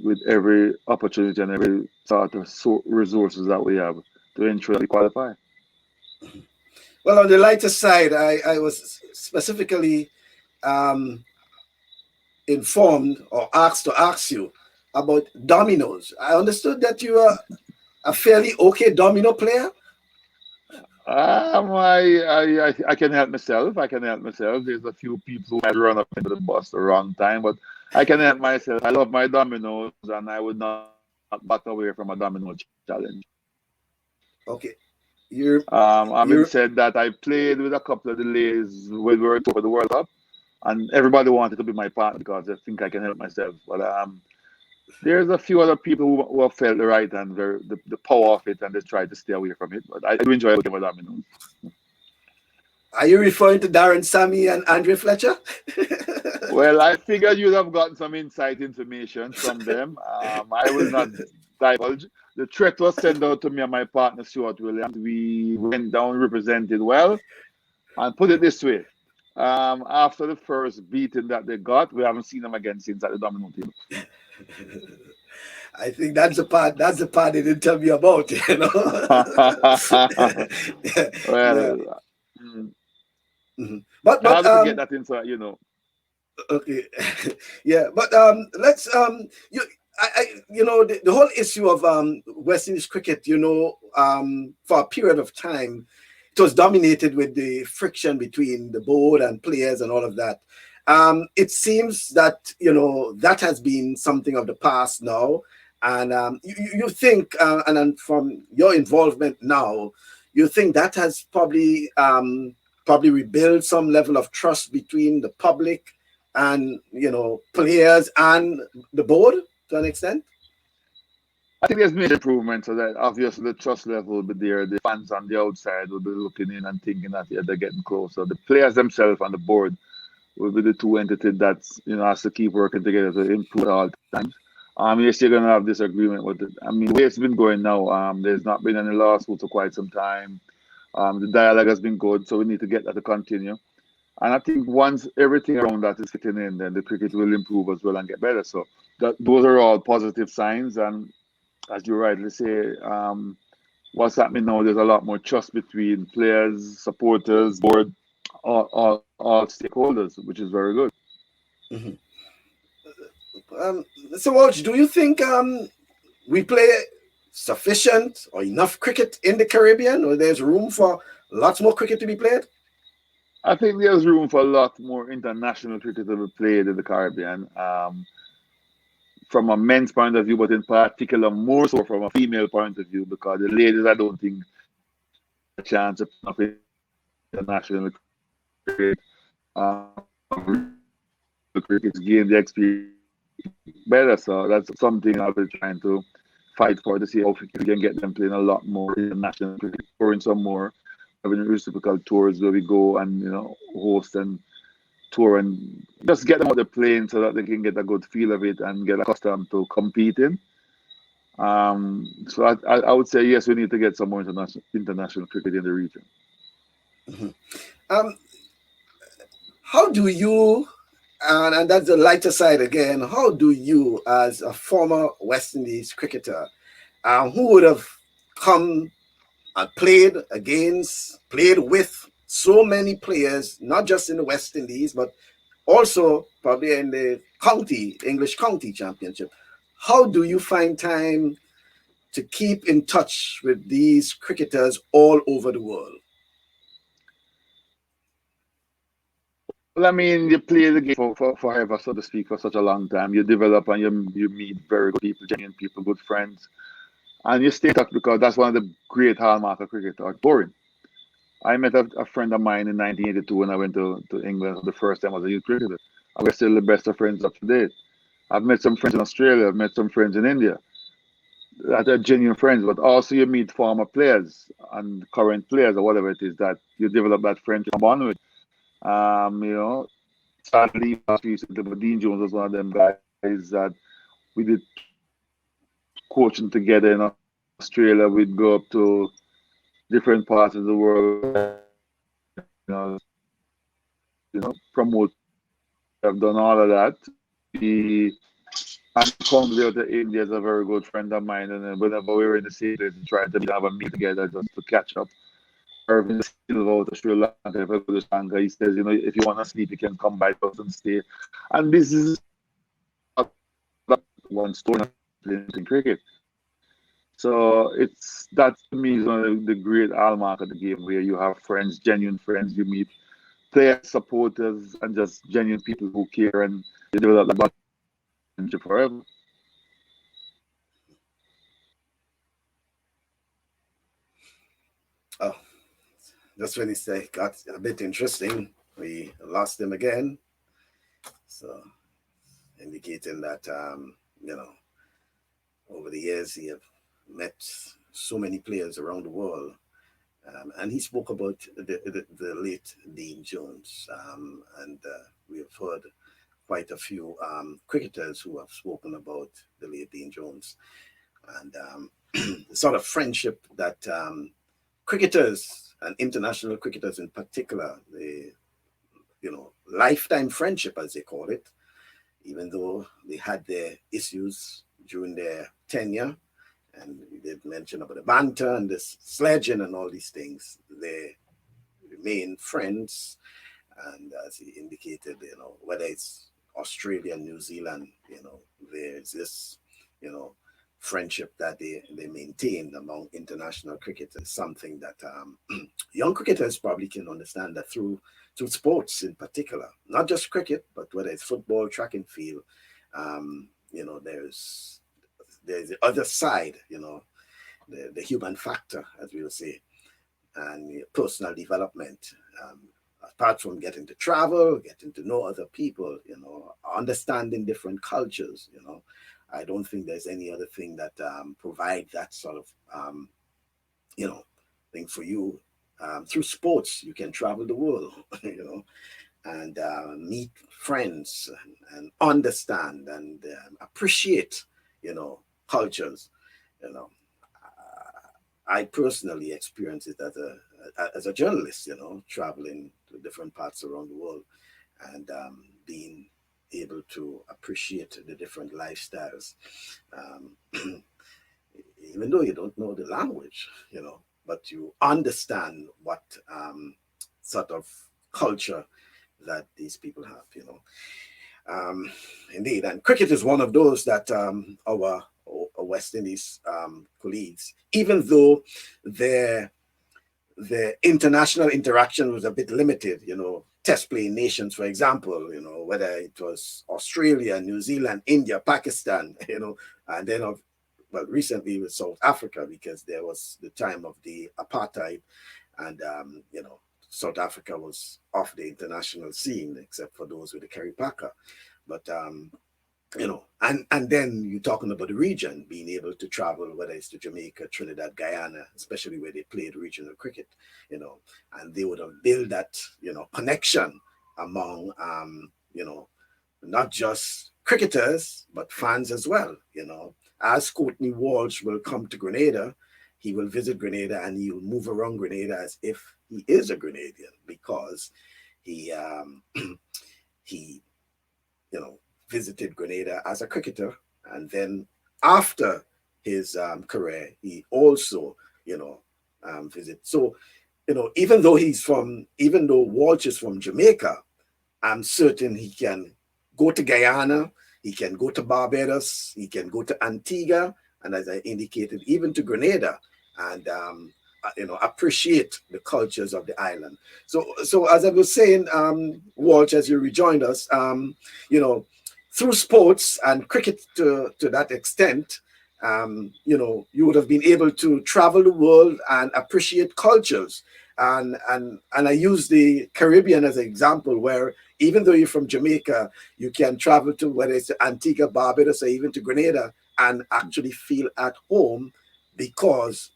[SPEAKER 2] with every opportunity and every sort of resources that we have to ensure that we qualify.
[SPEAKER 1] Well, on the lighter side, I was specifically informed or asked to ask you about dominoes. I understood that you are a fairly okay domino player.
[SPEAKER 2] I can help myself. There's a few people who might run up into the bus the wrong time, but I can help myself. I love my dominoes, and I would not back away from a domino challenge.
[SPEAKER 1] Okay.
[SPEAKER 2] Having said that, I played with a couple of the ladies when we were for the World Cup, and everybody wanted to be my partner because they think I can help myself. But there's a few other people who have felt the right and the power of it, and they try to stay away from it. But I do enjoy looking at dominoes.
[SPEAKER 1] Are you referring to Darren Sammy and Andre Fletcher?
[SPEAKER 2] Well, I figured you'd have gotten some inside information from them. I will not divulge. The threat was sent out to me and my partner, Stuart Williams. We went down, represented well, and put it this way. After the first beating that they got, we haven't seen them again since at the domino table.
[SPEAKER 1] I think that's the part they didn't tell me about,
[SPEAKER 2] Well,
[SPEAKER 1] mm-hmm. But
[SPEAKER 2] I have to get that inside,
[SPEAKER 1] Okay, yeah, but let's the whole issue of West Indies cricket, for a period of time, it was dominated with the friction between the board and players and all of that. It seems that that has been something of the past now, And you think, and then from your involvement now, you think that has probably rebuilt some level of trust between the public and players and the board to an extent?
[SPEAKER 2] I think there's made improvements, so that obviously the trust level will be there. The fans on the outside will be looking in and thinking that yeah, they're getting closer. The players themselves and the board will be the two entities that has to keep working together to improve at all times. Yes, you're gonna have disagreement with it. I mean, the way it's been going now, there's not been any lawsuits for quite some time. The dialogue has been good, so we need to get that to continue. And I think once everything around that is fitting in, then the cricket will improve as well and get better. So those are all positive signs. And as you rightly say, what's happening now, there's a lot more trust between players, supporters, board, all stakeholders, which is very good.
[SPEAKER 1] Mhm. So, Walsh, do you think we play sufficient or enough cricket in the Caribbean, or there's room for lots more cricket to be played?
[SPEAKER 2] I think there's room for a lot more international cricket to be played in the Caribbean. From a men's point of view, but in particular, more so from a female point of view, because the ladies, I don't think, a chance of international cricket. The cricket's gain the experience better, so that's something I'll be trying to fight for to see how we can get them playing a lot more international cricket, touring some more, having reciprocal tours where we go and host and tour and just get them out there playing so that they can get a good feel of it and get accustomed to competing. So I would say yes, we need to get some more international cricket in the region.
[SPEAKER 1] Mm-hmm. Um, how do you, and that's the lighter side again, how do you, as a former West Indies cricketer, who would have come and played with so many players, not just in the West Indies, but also probably in the English county championship. How do you find time to keep in touch with these cricketers all over the world?
[SPEAKER 2] Well, I mean, you play the game for forever, so to speak, for such a long time. You develop and you meet very good people, genuine people, good friends, and you stay in touch because that's one of the great hallmark of cricket, or boring. I met a friend of mine in 1982 when I went to England for the first time as a youth cricketer. And we're still the best of friends up to date. I've met some friends in Australia, I've met some friends in India that are genuine friends, but also you meet former players and current players or whatever it is that you develop that friendship bond with. Sadly, last recently, but Dean Jones was one of them guys that we did coaching together in Australia. We'd go up to different parts of the world, promote. I've done all of that. He and comes out to India is a very good friend of mine, and whenever we were in the same place, we tried to have a meet together just to catch up. Irving Silva out of Sri Lanka, if I go to Sri Lanka, he says, if you want to sleep, you can come by us and stay. And this is one story in cricket. So that to me is one of the great hallmark of the game, where you have friends, genuine friends, you meet players, supporters, and just genuine people who care, and you develop that bond forever.
[SPEAKER 1] Oh, that's when it got a bit interesting. We lost him again. So indicating that over the years he have met so many players around the world. And he spoke about the late Dean Jones. And we have heard quite a few cricketers who have spoken about the late Dean Jones. And the sort of friendship that cricketers and international cricketers in particular, the lifetime friendship as they call it, even though they had their issues during their tenure, and we did mention about the banter and this sledging and all these things, they remain friends. And as he indicated, whether it's Australia, New Zealand, there's this, friendship that they maintain among international cricketers, something that young cricketers probably can understand that through sports in particular, not just cricket, but whether it's football, track and field, there's there's the other side, the human factor, as we will say, and personal development. Apart from getting to travel, getting to know other people, understanding different cultures, I don't think there's any other thing that provide that sort of, thing for you. Through sports, you can travel the world, and meet friends and understand and appreciate, cultures. You know, I personally experienced it as a journalist, traveling to different parts around the world and being able to appreciate the different lifestyles, um, even though you don't know the language, but you understand what sort of culture that these people have, Indeed, and cricket is one of those that our West Indies colleagues, even though their international interaction was a bit limited, test playing nations, for example, whether it was Australia, New Zealand, India, Pakistan, and then well, recently with South Africa, because there was the time of the apartheid, and South Africa was off the international scene except for those with the Kerry Packer. But and then you're talking about the region, being able to travel, whether it's to Jamaica, Trinidad, Guyana, especially where they played regional cricket, and they would have built that, connection among, not just cricketers, but fans as well, As Courtney Walsh will come to Grenada, he will visit Grenada and he will move around Grenada as if he is a Grenadian, because he, he, visited Grenada as a cricketer, and then after his career, he also, visit. So, even though Walsh is from Jamaica, I'm certain he can go to Guyana, he can go to Barbados, he can go to Antigua, and as I indicated, even to Grenada, and appreciate the cultures of the island. So as I was saying, Walsh, as you rejoined us, through sports and cricket to that extent, you would have been able to travel the world and appreciate cultures. And I use the Caribbean as an example, where even though you're from Jamaica, you can travel to whether it's Antigua, Barbados, or even to Grenada and actually feel at home, because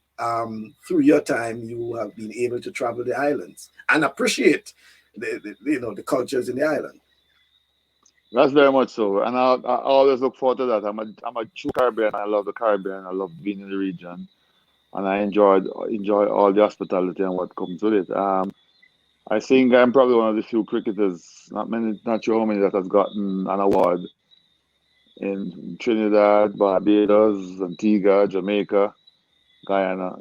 [SPEAKER 1] through your time you have been able to travel the islands and appreciate the cultures in the island.
[SPEAKER 2] That's very much so, and I always look forward to that. I'm a true Caribbean. I love the Caribbean. I love being in the region, and I enjoy all the hospitality and what comes with it. I think I'm probably one of the few cricketers, not sure how many, that has gotten an award in Trinidad, Barbados, Antigua, Jamaica, Guyana.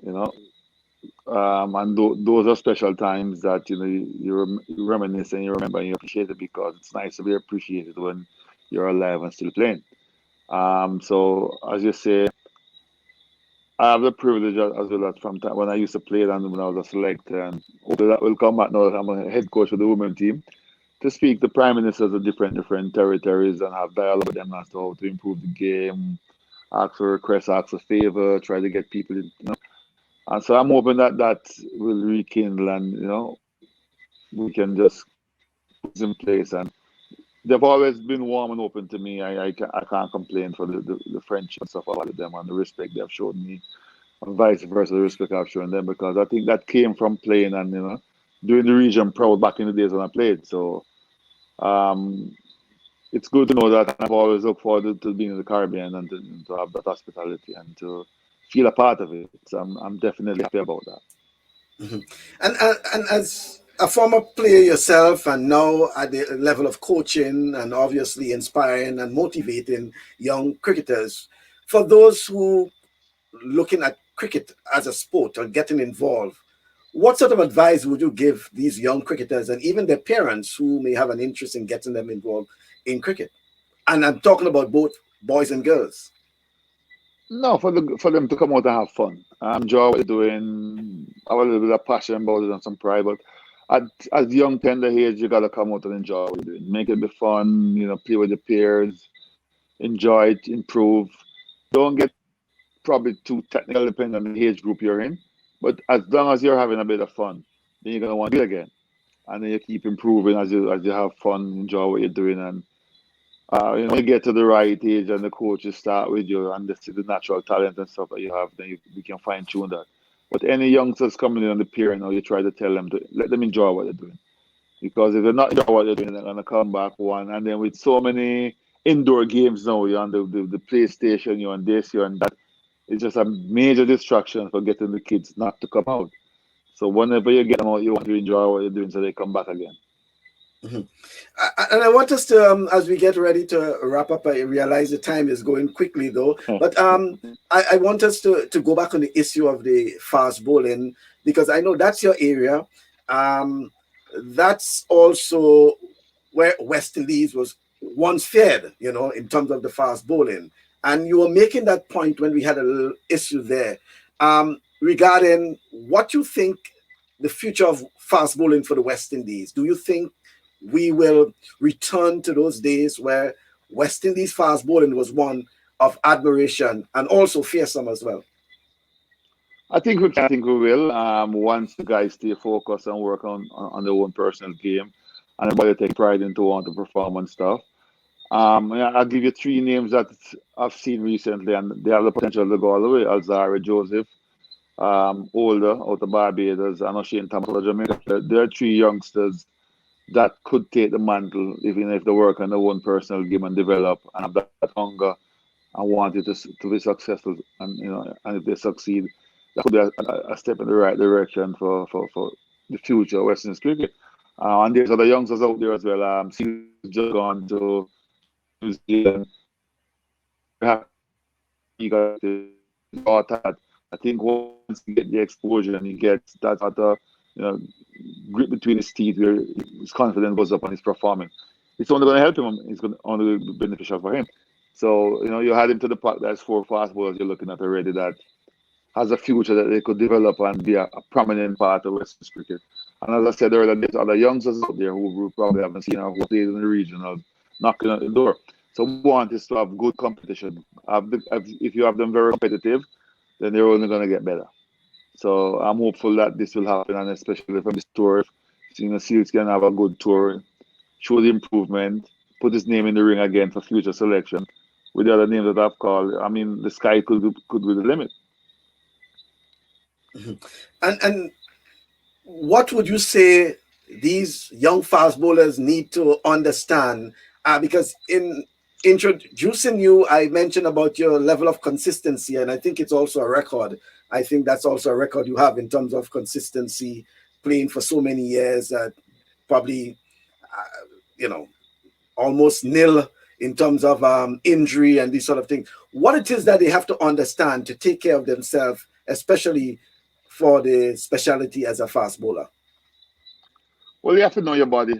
[SPEAKER 2] And those are special times that you reminisce and you remember and you appreciate it, because it's nice to be appreciated when you're alive and still playing. So as you say, I have the privilege as well, that from time when I used to play and when I was a selector, and hopefully that will come back now that I'm a head coach of the women team, to speak to prime ministers of different territories and have dialogue with them as to how to improve the game, ask for requests, ask for favor, try to get people in. And so I'm hoping that will rekindle, and we can just put this in place. And they've always been warm and open to me. I can't complain for the friendship and stuff I had with them, and the respect they've shown me, and vice versa, the respect I've shown them, because I think that came from playing and doing the region proud back in the days when I played. So um, it's good to know that, and I've always looked forward to being in the Caribbean and to have that hospitality and to feel a part of it. So I'm definitely happy about that.
[SPEAKER 1] Mhm. And as a former player yourself, and now at the level of coaching and obviously inspiring and motivating young cricketers, for those who looking at cricket as a sport or getting involved, what sort of advice would you give these young cricketers and even their parents who may have an interest in getting them involved in cricket? And I'm talking about both boys and girls.
[SPEAKER 2] No, for them to come out and have fun, enjoy what they're doing. Have a little bit of passion about it and some pride. But at young tender age, you gotta come out and enjoy what you're doing. Make it be fun. Play with your peers, enjoy it, improve. don't get probably too technical depending on the age group you're in. But as long as you're having a bit of fun, then you're gonna want to do it again. And then you keep improving as you have fun, enjoy what you're doing, and when you get to the right age and the coaches start with you and they see the natural talent and stuff that you have, then we can fine tune that. But any youngsters coming in on the pier now, you try to tell them to let them enjoy what they're doing. Because if they're not enjoying what they're doing, they're gonna come back one. And then with so many indoor games now, you're on the PlayStation, you're on this, you're on that. It's just a major distraction for getting the kids not to come out. So whenever you get them out, you want to enjoy what you're doing so they come back again.
[SPEAKER 1] Mhm. And I want us to, as we get ready to wrap up, I realize the time is going quickly though, but I want us to go back on the issue of the fast bowling, because I know that's your area. That's also where West Indies was once feared, in terms of the fast bowling. And you were making that point when we had a little issue there regarding what you think the future of fast bowling for the West Indies. Do you think we will return to those days where West Indies fast bowling was one of admiration and also fearsome as well?
[SPEAKER 2] I think we can. I think we will. Once the guys stay focused and work on their own personal game, and everybody take pride into want to perform and stuff. Yeah, I'll give you three names that I've seen recently, and they have the potential to go all the way. Alzara Joseph, older out of Barbados, and O'Shane Thomas out of Jamaica. There are three youngsters that could take the mantle, even if they work on their own personal game and develop and have that hunger and want it to be successful. And if they succeed, that could be a step in the right direction for the future of West Indies cricket. And there's other youngsters out there as well. Seal's just gone to New Zealand. He got the that. I think once he get the exposure and he gets that you know grip between his teeth where his confidence goes up and he's performing, it's only going to help him. It's going to only be beneficial for him. So you add him to the pack. That's four fast bowlers you're looking at already that has a future that they could develop and be a prominent part of West Indies cricket. And as I said earlier, there's other youngsters out there who probably haven't seen or who played in the regional knocking at the door. So we want is to have good competition. If you have them very competitive, then they're only going to get better. So I'm hopeful that this will happen, and especially from this tour, Seals can have a good tour, show the improvement, put his name in the ring again for future selection. With the other names that I've called, I mean, the sky could be the limit.
[SPEAKER 1] And what would you say these young fast bowlers need to understand? Because in introducing you, I mentioned about your level of consistency, and I think it's also a record. I think that's also a record you have in terms of consistency, playing for so many years, probably, almost nil in terms of injury and these sort of things. What it is that they have to understand to take care of themselves, especially for the specialty as a fast bowler?
[SPEAKER 2] Well, you have to know your body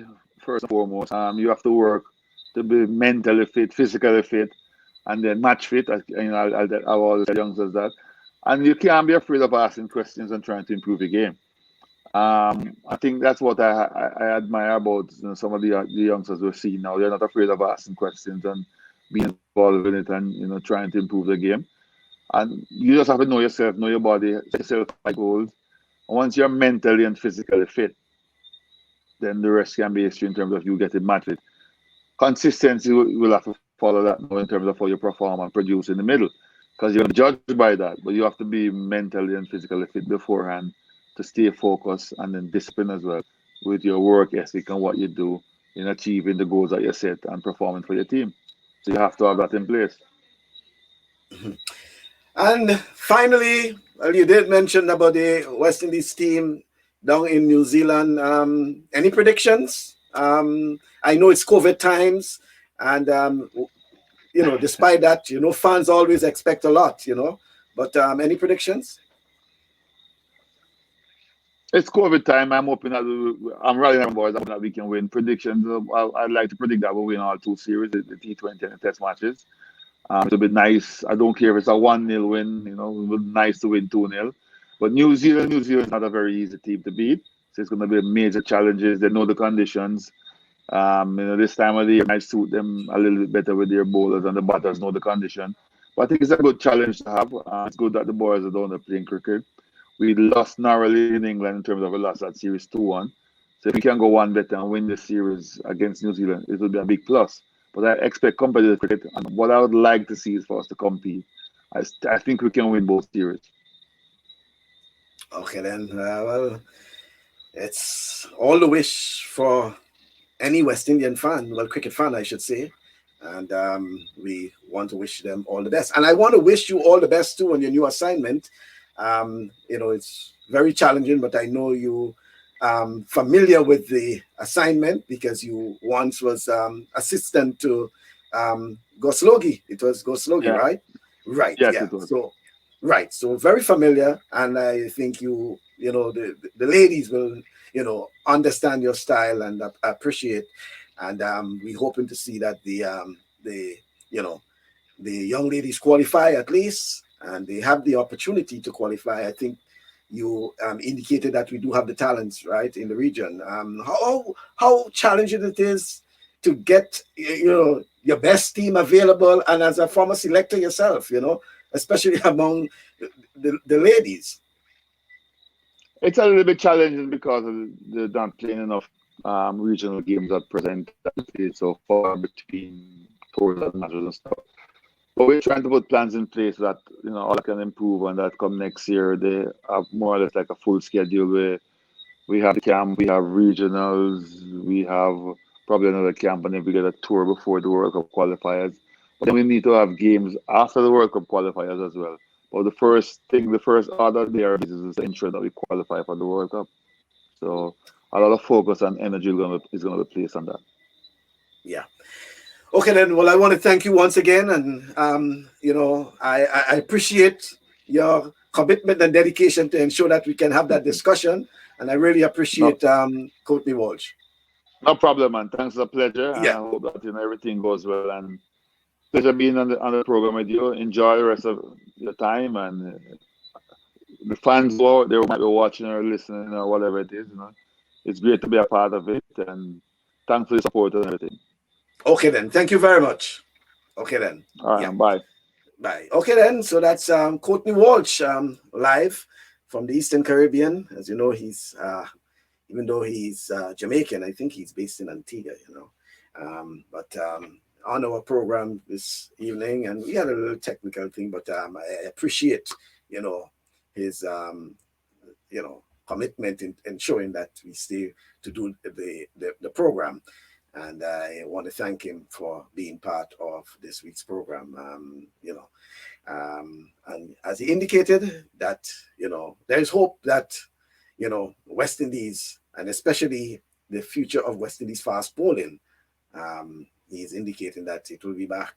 [SPEAKER 2] first and foremost. You have to work to be mentally fit, physically fit, and then match fit. I've always tell youngsters that. And you can't be afraid of asking questions and trying to improve your game. I think that's what I admire about some of the youngsters we're seeing now. They're not afraid of asking questions and being involved in it and trying to improve the game. And you just have to know yourself, know your body, set yourself like goals. And once you're mentally and physically fit, then the rest can be history in terms of you getting match fit. Consistency will have to follow that now in terms of how you perform and produce in the middle. Because you're judged by that, but you have to be mentally and physically fit beforehand to stay focused, and then discipline as well with your work ethic and what you do in achieving the goals that you set and performing for your team. So you have to have that in place.
[SPEAKER 1] And finally, well, you did mention about the West Indies team down in New Zealand. Any predictions? I know it's COVID times, and despite that, fans always expect a lot, But any predictions?
[SPEAKER 2] It's COVID time. I'm hoping that I'm rallying on boys that we can win. Predictions. I'd like to predict that we'll win all two series, the T20 and the Test matches. It'll be nice. I don't care if it's a 1-0 win. It'll be nice to win 2-0. But New Zealand is not a very easy team to beat. So it's going to be major challenges. They know the conditions. This time of the year might suit them a little bit better with their bowlers, and the batters know the condition. But I think it's a good challenge to have. It's good that the boys are down there playing cricket. We lost narrowly in England in terms of a loss at series 2-1. So if we can go one better and win the series against New Zealand, it will be a big plus. But I expect competitive cricket, and what I would like to see is for us to compete. I think we can win both series.
[SPEAKER 1] Okay, then. Well, it's all the wish for any West Indian fan, well, cricket fan, I should say. And we want to wish them all the best. And I want to wish you all the best too on your new assignment. It's very challenging, but I know you familiar with the assignment because you once was assistant to Goslogi. It was Goslogi,
[SPEAKER 2] Yeah.
[SPEAKER 1] right? Right,
[SPEAKER 2] Yes,
[SPEAKER 1] yeah.
[SPEAKER 2] it was.
[SPEAKER 1] So very familiar, and I think the ladies will understand your style and appreciate, and we hoping to see that the you know the young ladies qualify at least, and they have the opportunity to qualify. I think you indicated that we do have the talents right in the region. How challenging it is to get your best team available, and as a former selector yourself, especially among the ladies.
[SPEAKER 2] It's a little bit challenging because they're not playing enough regional games at present. It's so far between tours and matches and stuff. But we're trying to put plans in place that all can improve and that come next year they have more or less like a full schedule where we have the camp, we have regionals, we have probably another camp, and then we get a tour before the World Cup qualifiers. But then we need to have games after the World Cup qualifiers as well. But the first order there is to ensure that we qualify for the World Cup. So a lot of focus and energy is going to be placed on that.
[SPEAKER 1] Yeah. Okay, then. Well, I want to thank you once again, and I appreciate your commitment and dedication to ensure that we can have that discussion, and I really
[SPEAKER 2] No,
[SPEAKER 1] appreciate Courtney Walsh.
[SPEAKER 2] no problem, man. Thanks, a pleasure, and
[SPEAKER 1] Yeah.
[SPEAKER 2] I hope that everything goes well. And pleasure being on the program with you. Enjoy the rest of your time, and the fans who out there who might be watching or listening or whatever it is. It's great to be a part of it, and thanks for the support and everything.
[SPEAKER 1] Okay, then. Thank you very much. Okay, then.
[SPEAKER 2] All
[SPEAKER 1] Yeah.
[SPEAKER 2] right, bye.
[SPEAKER 1] Bye. Okay, then. So that's Courtney Walsh live from the Eastern Caribbean. As you know, he's even though he's Jamaican, I think he's based in Antigua. But on our program this evening, and we had a little technical thing, but I appreciate, his, commitment in showing that we stay to do the program. And I want to thank him for being part of this week's program. And as he indicated, that there is hope that West Indies, and especially the future of West Indies fast bowling, he's indicating that it will be back,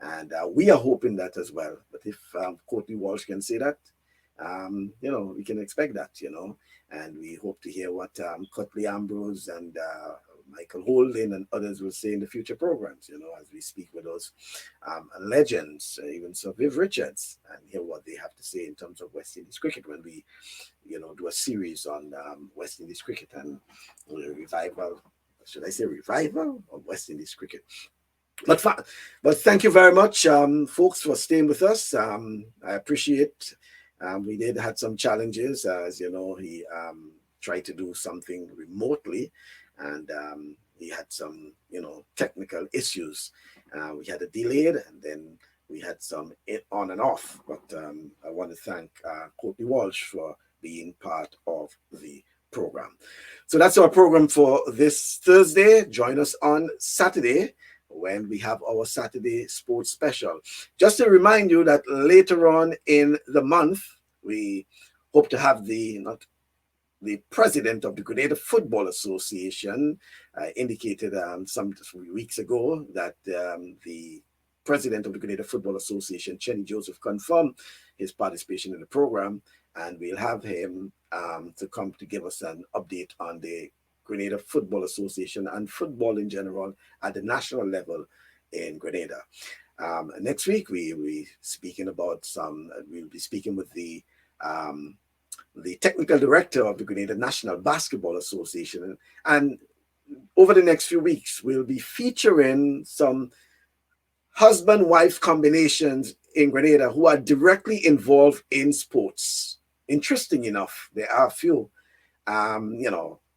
[SPEAKER 1] and we are hoping that as well. But if Courtney Walsh can say that, we can expect that, and we hope to hear what Curtly Ambrose and Michael Holding and others will say in the future programs, as we speak with those legends, even Sir Viv Richards, and hear what they have to say in terms of West Indies cricket when we, do a series on West Indies cricket and revival. Should I say revival of West Indies cricket? But thank you very much, folks, for staying with us. I appreciate. We did had some challenges, as you know. He tried to do something remotely, and he had some, technical issues. We had a delayed, and then we had some on and off. But I want to thank Courtney Walsh for being part of the program. So that's our program for this Thursday. Join us on Saturday when we have our Saturday sports special. Just to remind you that later on in the month, we hope to have the president of the Grenada Football Association indicated some weeks ago that the president of the Grenada Football Association, Chenny Joseph, confirmed his participation in the program, and we'll have him to come to give us an update on the Grenada Football Association and football in general at the national level in Grenada. Next week, we'll be speaking with the technical director of the Grenada National Basketball Association. And over the next few weeks, we'll be featuring some husband-wife combinations in Grenada who are directly involved in sports. Interesting enough, there are a few,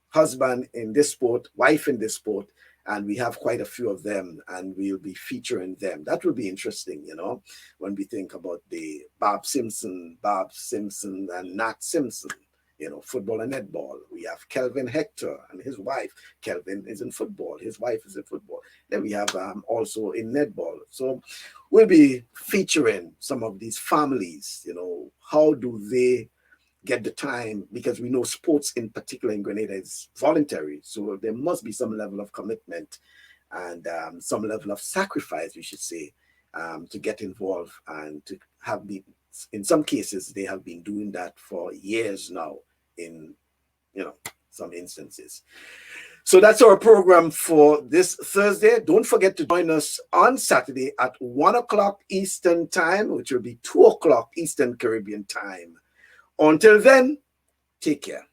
[SPEAKER 1] husband in this sport, wife in this sport, and we have quite a few of them, and we'll be featuring them. That will be interesting, when we think about the Bob Simpson, and Nat Simpson, football and netball. We have Kelvin Hector and his wife. Kelvin is in football. His wife is in football. Then we have also in netball. So we'll be featuring some of these families, how do they get the time, because we know sports in particular in Grenada is voluntary. So there must be some level of commitment and some level of sacrifice, we should say, to get involved and to have been, in some cases, they have been doing that for years now in, some instances. So that's our program for this Thursday. Don't forget to join us on Saturday at 1 o'clock Eastern time, which will be 2 o'clock Eastern Caribbean time. Until then, take care.